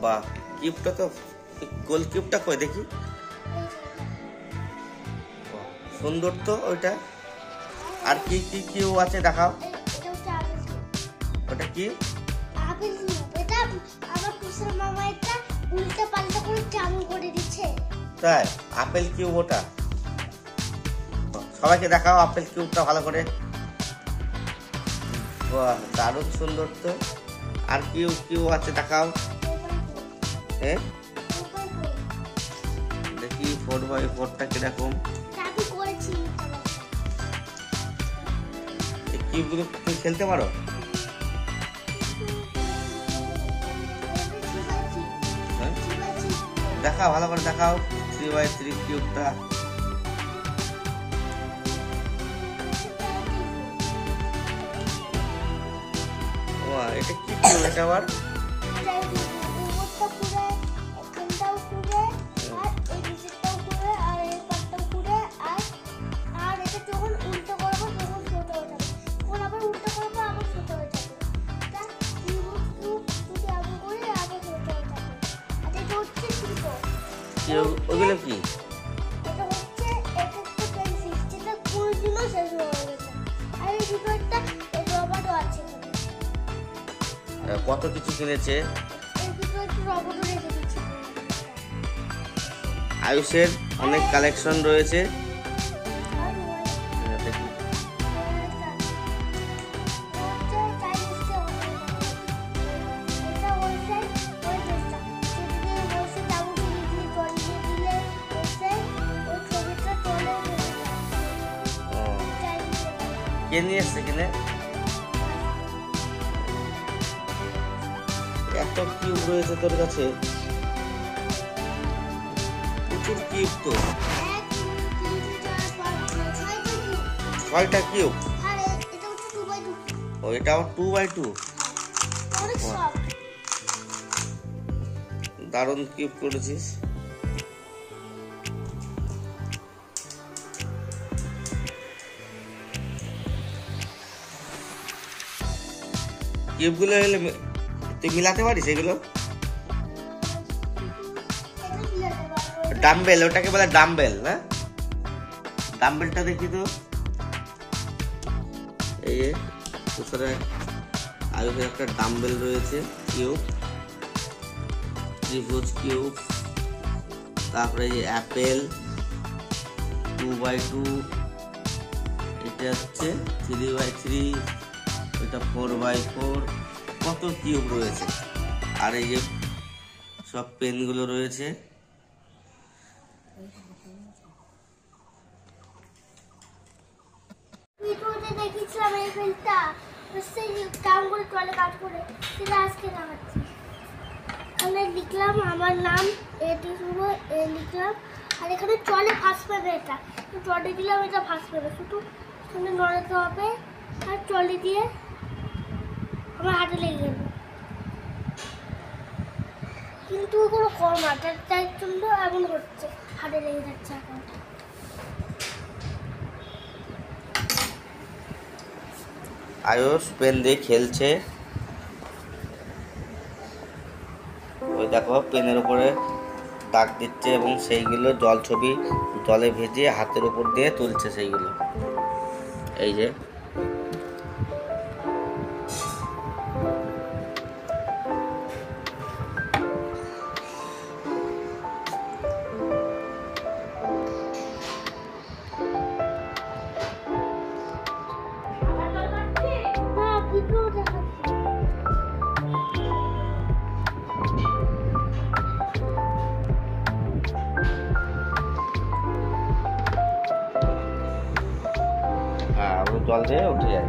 বাহ, কিউবটা তো গোল কিউবটা কই দেখি। সুন্দর তো ওইটা। আর কি কি কিউব আছে দেখাও। ওটা কি? Apple cube. এটা আমার কুসুম মামা এটা উল্টো পাল্টা করে কেমন করে দিচ্ছে। তাই আপেল কিউব ওটা। সবাইকে দেখাও আপেল কিউবটা ভালো করে। বাহ, দারুণ সুন্দর তো। আর কিউব কিউব আছে দেখাও। হ্যাঁ দেখি 4x4টা কিরকম। আমি করেছি। এই কিউবগুলো তুমি খেলতে পারো? হ্যাঁ দেখাও ভালো করে দেখাও 3x3 কিউবটা। এটা কি কিউব এটা আবার? ওগুলো কি? কত কিছু কিনেছে। আয়ুষের অনেক কালেকশন রয়েছে। কে নিয়ে এসছে কিনে? এত কিউব রয়েছে তোর কাছে, প্রচুর কিউব তো। 6টা কিউব। ও এটাও 2x2। দারুণ কিউব করেছিস। কিউবগুলো তুই মিলাতে পারিস এগুলো? ডাম্বেল, ওটাকে বলে ডাম্বেল না? ডাম্বেলটা দেখি তো। এই দুসরা আয়ুষের একটা ডাম্বেল রয়েছে কিউব, ত্রিভুজ কিউব। তারপরে এই অ্যাপেল 2x2, এটা হচ্ছে 3x3, এটা 4x4। কত কিউব রয়েছে। আর এই যে সব পেনগুলো রয়েছে। দেখেছিলাম এই পেনটা কাম করে টয়লেট কাজ করে সেটা আজকে দেখাচ্ছি। আমি লিখলাম আমার নাম এটি শুরু এ লিখলাম। আর এখানে চলে ফার্স্ট পাবে, এটা ট্রলি দিলাম, এটা ফার্স্ট পাবে। শুধু এখানে নড়াতে হবে আর ট্রলি দিয়ে আমার হাতে লেগে যাবে। কিন্তু কোনো কম হাতের জন্য এমন হচ্ছে, হাতে লেগে যাচ্ছে এখন। আয়ুষ পেন দিয়ে খেলছে। ওই দেখো পেনের উপরে দাগ দিচ্ছে এবং সেইগুলো জল ছবি জলে ভেজে হাতের উপর দিয়ে তুলছে সেইগুলো। এই যে জল দিয়ে উঠে যায়।